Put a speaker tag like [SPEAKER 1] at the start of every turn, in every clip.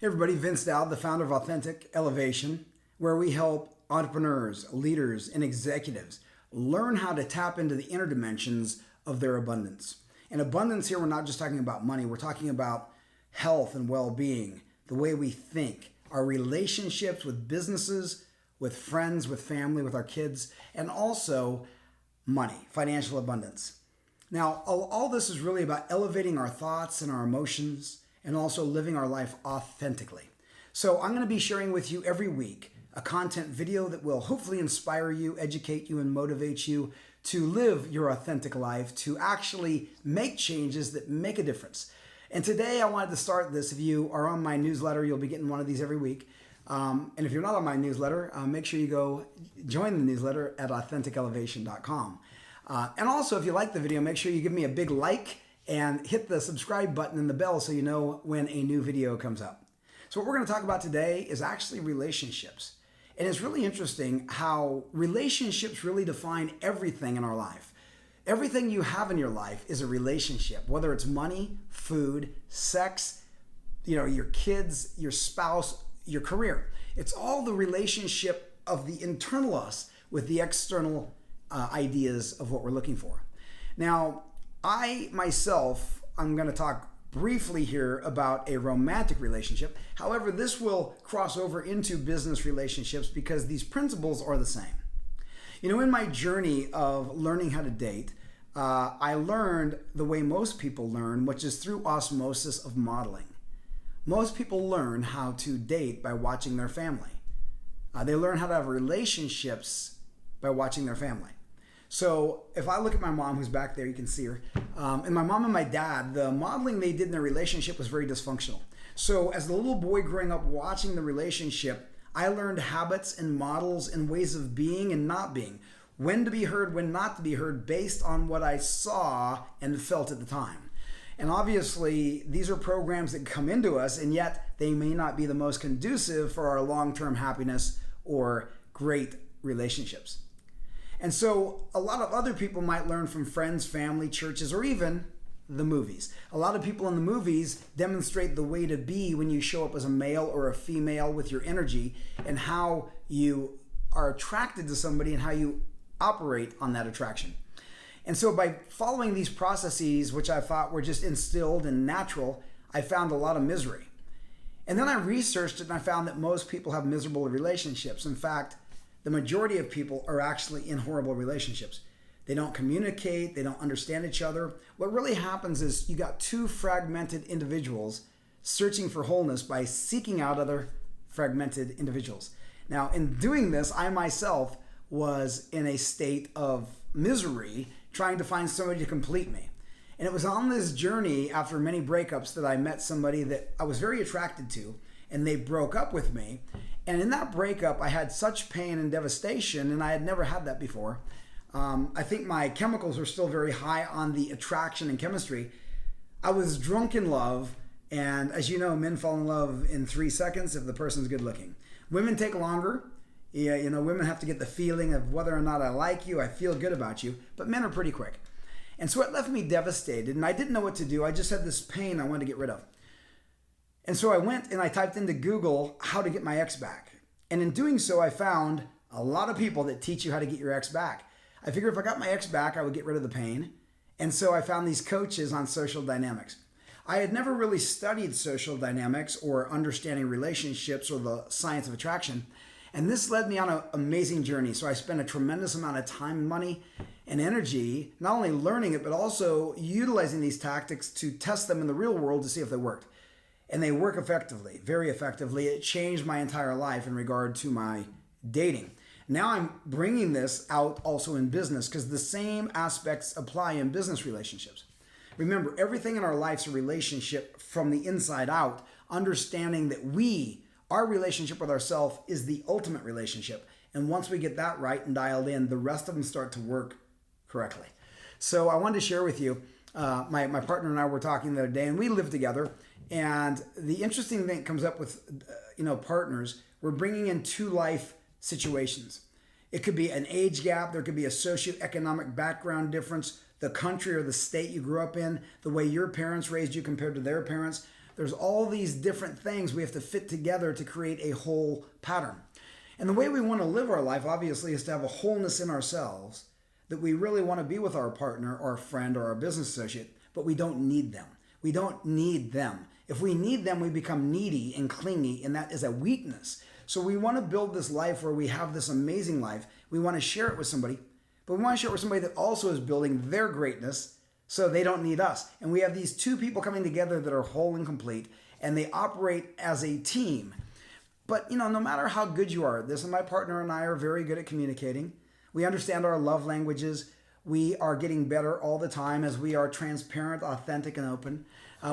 [SPEAKER 1] Hey everybody, Vince Dowd, the founder of Authentic Elevation, where we help entrepreneurs, leaders, and executives learn how to tap into the inner dimensions of their abundance. And abundance here, we're not just talking about money, we're talking about health and well-being, the way we think, our relationships with businesses, with friends, with family, with our kids, and also money, financial abundance. Now, all this is really about elevating our thoughts and our emotions and also living our life authentically. So I'm going to be sharing with you every week a content video that will hopefully inspire you, educate you, and motivate you to live your authentic life, to actually make changes that make a difference. And today I wanted to start this. If you are on my newsletter, you'll be getting one of these every week. And if you're not on my newsletter, make sure you go join the newsletter at AuthenticElevation.com. And also, if you like the video, make sure you give me a big like and hit the subscribe button and the bell so you know when a new video comes up. So what we're going to talk about today is actually relationships. And it's really interesting how relationships really define everything in our life. Everything you have in your life is a relationship, whether it's money, food, sex, your kids, your spouse, your career. It's all the relationship of the internal us with the external ideas of what we're looking for. Now, I'm going to talk briefly here about a romantic relationship. However, this will cross over into business relationships because these principles are the same. In my journey of learning how to date, I learned the way most people learn, which is through osmosis of modeling. Most people learn how to date by watching their family. They learn how to have relationships by watching their family. So if I look at my mom, who's back there, you can see her, and my mom and my dad, the modeling they did in their relationship was very dysfunctional. So as the little boy growing up watching the relationship, I learned habits and models and ways of being and not being, when to be heard, when not to be heard, based on what I saw and felt at the time. And obviously, these are programs that come into us, and yet they may not be the most conducive for our long-term happiness or great relationships. And so a lot of other people might learn from friends, family, churches, or even the movies. A lot of people in the movies demonstrate the way to be when you show up as a male or a female with your energy and how you are attracted to somebody and how you operate on that attraction. And so by following these processes, which I thought were just instilled and natural, I found a lot of misery. And then I researched it and I found that most people have miserable relationships. In fact, the majority of people are actually in horrible relationships. They don't communicate, they don't understand each other. What really happens is you got two fragmented individuals searching for wholeness by seeking out other fragmented individuals. Now, in doing this, I myself was in a state of misery trying to find somebody to complete me. And it was on this journey after many breakups that I met somebody that I was very attracted to, and they broke up with me. And in that breakup, I had such pain and devastation, and I had never had that before. I think my chemicals were still very high on the attraction and chemistry. I was drunk in love, and as you know, men fall in love in 3 seconds if the person's good looking. Women take longer. Women have to get the feeling of whether or not I like you, I feel good about you, but men are pretty quick. And so it left me devastated, and I didn't know what to do. I just had this pain I wanted to get rid of. And so I went and I typed into Google how to get my ex back. And in doing so, I found a lot of people that teach you how to get your ex back. I figured if I got my ex back, I would get rid of the pain. And so I found these coaches on social dynamics. I had never really studied social dynamics or understanding relationships or the science of attraction. And this led me on an amazing journey. So I spent a tremendous amount of time, money, and energy, not only learning it, but also utilizing these tactics to test them in the real world to see if they worked. And they work effectively, very effectively. It changed my entire life in regard to my dating. Now I'm bringing this out also in business because the same aspects apply in business relationships. Remember, everything in our life's a relationship from the inside out, understanding that our relationship with ourselves is the ultimate relationship. And once we get that right and dialed in, the rest of them start to work correctly. So I wanted to share with you, my partner and I were talking the other day, and we live together. And the interesting thing that comes up with, partners, we're bringing in two life situations. It could be an age gap. There could be a socioeconomic background difference, the country or the state you grew up in, the way your parents raised you compared to their parents. There's all these different things we have to fit together to create a whole pattern. And the way we want to live our life, obviously, is to have a wholeness in ourselves, that we really want to be with our partner or our friend or our business associate, but we don't need them. We don't need them. If we need them, we become needy and clingy, and that is a weakness. So we want to build this life where we have this amazing life. We want to share it with somebody, but we want to share it with somebody that also is building their greatness so they don't need us. And we have these two people coming together that are whole and complete, and they operate as a team. But, no matter how good you are at this, and my partner and I are very good at communicating. We understand our love languages. We are getting better all the time as we are transparent, authentic, and open.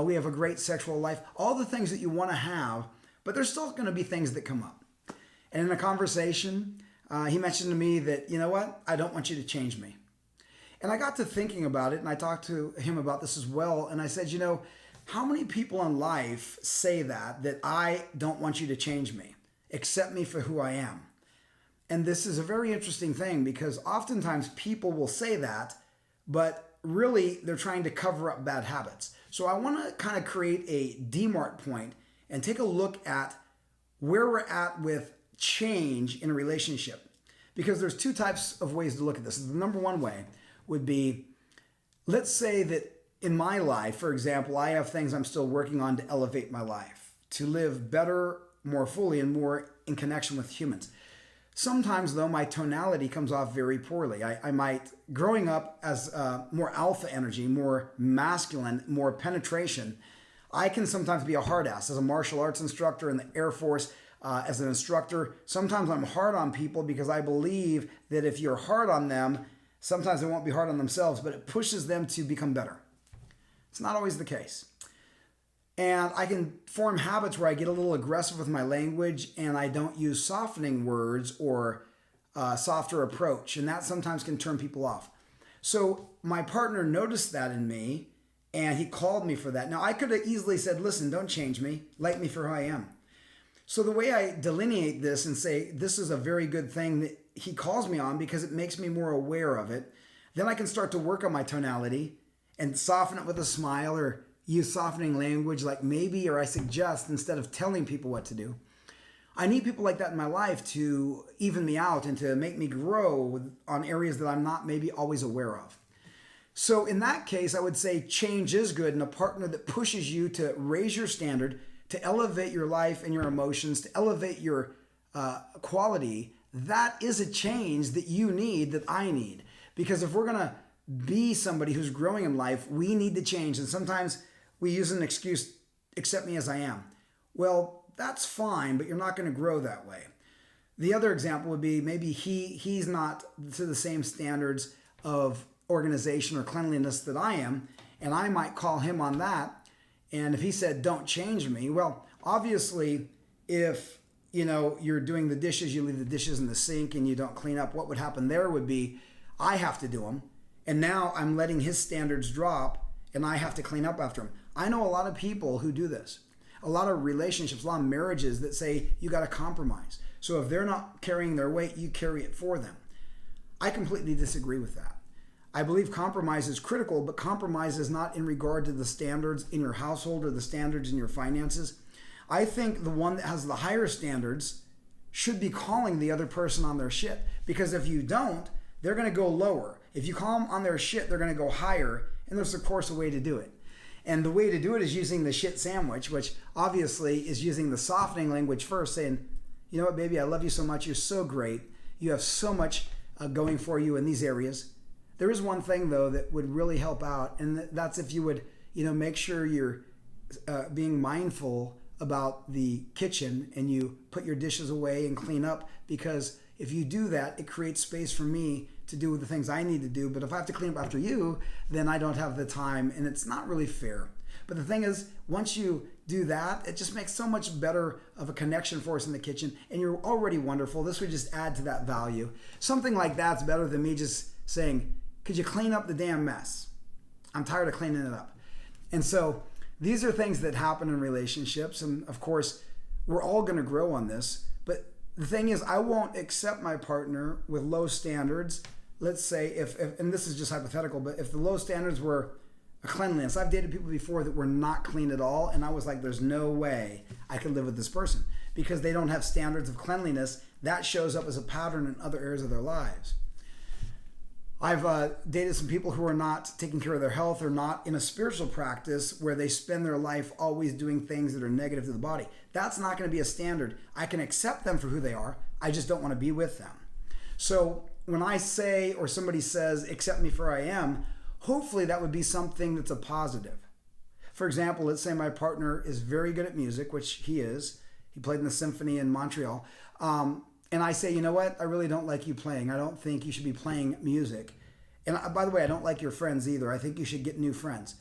[SPEAKER 1] We have a great sexual life. All the things that you want to have, but there's still going to be things that come up. And in a conversation, he mentioned to me that, you know what? I don't want you to change me. And I got to thinking about it, and I talked to him about this as well. And I said, how many people in life say that I don't want you to change me, accept me for who I am? And this is a very interesting thing because oftentimes people will say that, but really they're trying to cover up bad habits. So I want to kind of create a demarc point and take a look at where we're at with change in a relationship. Because there's two types of ways to look at this. The number one way would be, let's say that in my life, for example, I have things I'm still working on to elevate my life, to live better, more fully, and more in connection with humans. Sometimes, though, my tonality comes off very poorly. I might, growing up as more alpha energy, more masculine, more penetration, I can sometimes be a hard ass. As a martial arts instructor in the Air Force, as an instructor, sometimes I'm hard on people because I believe that if you're hard on them, sometimes they won't be hard on themselves, but it pushes them to become better. It's not always the case. And I can form habits where I get a little aggressive with my language and I don't use softening words or softer approach. And that sometimes can turn people off. So my partner noticed that in me and he called me for that. Now I could have easily said, listen, don't change me. Like me for who I am. So the way I delineate this and say, this is a very good thing that he calls me on because it makes me more aware of it. Then I can start to work on my tonality and soften it with a smile or use softening language like maybe or I suggest instead of telling people what to do. I need people like that in my life to even me out and to make me grow on areas that I'm not maybe always aware of. So in that case, I would say change is good, and a partner that pushes you to raise your standard, to elevate your life and your emotions, to elevate your quality, that is a change that you need, that I need. Because if we're going to be somebody who's growing in life, we need to change. And sometimes we use an excuse, accept me as I am. Well, that's fine, but you're not going to grow that way. The other example would be maybe he's not to the same standards of organization or cleanliness that I am, and I might call him on that. And if he said, don't change me, well, obviously, if you're doing the dishes, you leave the dishes in the sink and you don't clean up, what would happen there would be I have to do them. And now I'm letting his standards drop and I have to clean up after him. I know a lot of people who do this. A lot of relationships, a lot of marriages that say you got to compromise. So if they're not carrying their weight, you carry it for them. I completely disagree with that. I believe compromise is critical, but compromise is not in regard to the standards in your household or the standards in your finances. I think the one that has the higher standards should be calling the other person on their shit, because if you don't, they're going to go lower. If you call them on their shit, they're going to go higher, and there's of course a way to do it. And the way to do it is using the shit sandwich, which obviously is using the softening language first, saying, you know what, baby, I love you so much. You're so great. You have so much going for you in these areas. There is one thing, though, that would really help out, and that's if you would, make sure you're being mindful about the kitchen and you put your dishes away and clean up, because if you do that, it creates space for me to do the things I need to do. But if I have to clean up after you, then I don't have the time, and it's not really fair. But the thing is, once you do that, it just makes so much better of a connection for us in the kitchen, and you're already wonderful. This would just add to that value. Something like that's better than me just saying, could you clean up the damn mess? I'm tired of cleaning it up. And so these are things that happen in relationships, and of course, we're all going to grow on this. But the thing is, I won't accept my partner with low standards. Let's say if and this is just hypothetical, but if the low standards were cleanliness. I've dated people before that were not clean at all, and I was like, there's no way I could live with this person because they don't have standards of cleanliness. That shows up as a pattern in other areas of their lives. I've dated some people who are not taking care of their health or not in a spiritual practice where they spend their life always doing things that are negative to the body. That's not going to be a standard. I can accept them for who they are. I just don't want to be with them. So when I say, or somebody says, accept me for I am, hopefully that would be something that's a positive. For example, let's say my partner is very good at music, which he is. He played in the symphony in Montreal. And I say, you know what? I really don't like you playing. I don't think you should be playing music. And by the way, I don't like your friends either. I think you should get new friends.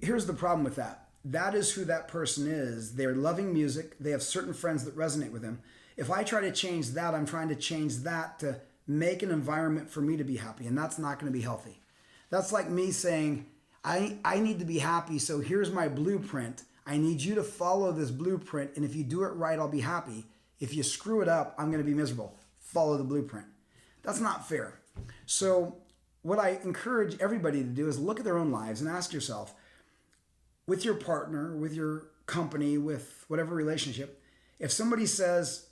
[SPEAKER 1] Here's the problem with that. That is who that person is. They're loving music. They have certain friends that resonate with him. If I try to change that, I'm trying to change that to make an environment for me to be happy. And that's not going to be healthy. That's like me saying, I need to be happy. So here's my blueprint. I need you to follow this blueprint. And if you do it right, I'll be happy. If you screw it up, I'm going to be miserable. Follow the blueprint. That's not fair. So what I encourage everybody to do is look at their own lives and ask yourself, with your partner, with your company, with whatever relationship, if somebody says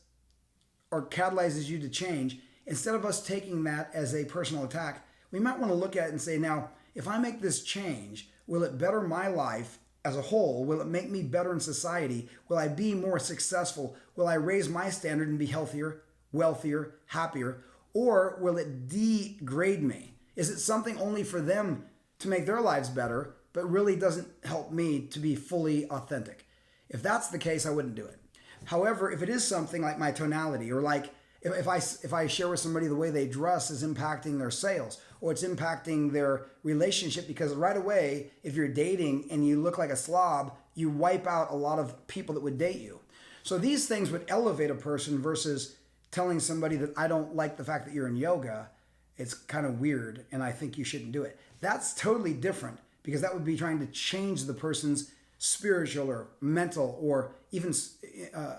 [SPEAKER 1] or catalyzes you to change, instead of us taking that as a personal attack, we might want to look at it and say, now, if I make this change, will it better my life as a whole? Will it make me better in society? Will I be more successful? Will I raise my standard and be healthier, wealthier, happier? Or will it degrade me? Is it something only for them to make their lives better, but really doesn't help me to be fully authentic? If that's the case, I wouldn't do it. However, if it is something like my tonality, or like if I share with somebody the way they dress is impacting their sales, or it's impacting their relationship, because right away, if you're dating and you look like a slob, you wipe out a lot of people that would date you. So these things would elevate a person versus telling somebody that I don't like the fact that you're in yoga. It's kind of weird and I think you shouldn't do it. That's totally different, because that would be trying to change the person's spiritual or mental or even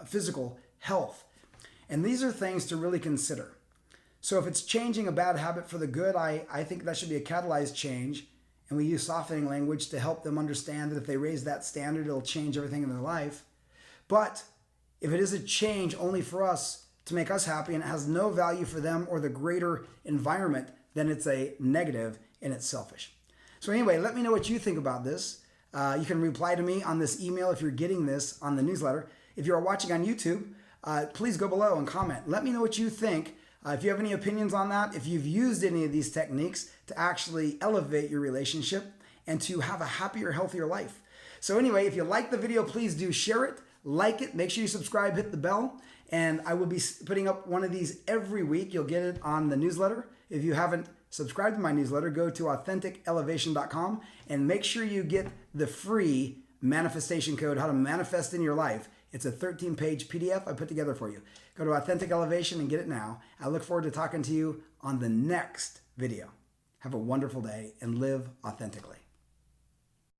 [SPEAKER 1] physical health. And these are things to really consider. So if it's changing a bad habit for the good, I think that should be a catalyzed change. And we use softening language to help them understand that if they raise that standard, it'll change everything in their life. But if it is a change only for us to make us happy and it has no value for them or the greater environment, then it's a negative and it's selfish. So anyway, let me know what you think about this. You can reply to me on this email if you're getting this on the newsletter. If you're watching on YouTube, please go below and comment. Let me know what you think. If you have any opinions on that, if you've used any of these techniques to actually elevate your relationship and to have a happier, healthier life. So anyway, if you like the video, please do share it, like it, make sure you subscribe, hit the bell, and I will be putting up one of these every week. You'll get it on the newsletter. If you haven't subscribed to my newsletter, go to AuthenticElevation.com and make sure you get the free manifestation code, how to manifest in your life. It's a 13-page PDF I put together for you. Go to Authentic Elevation and get it now. I look forward to talking to you on the next video. Have a wonderful day and live authentically.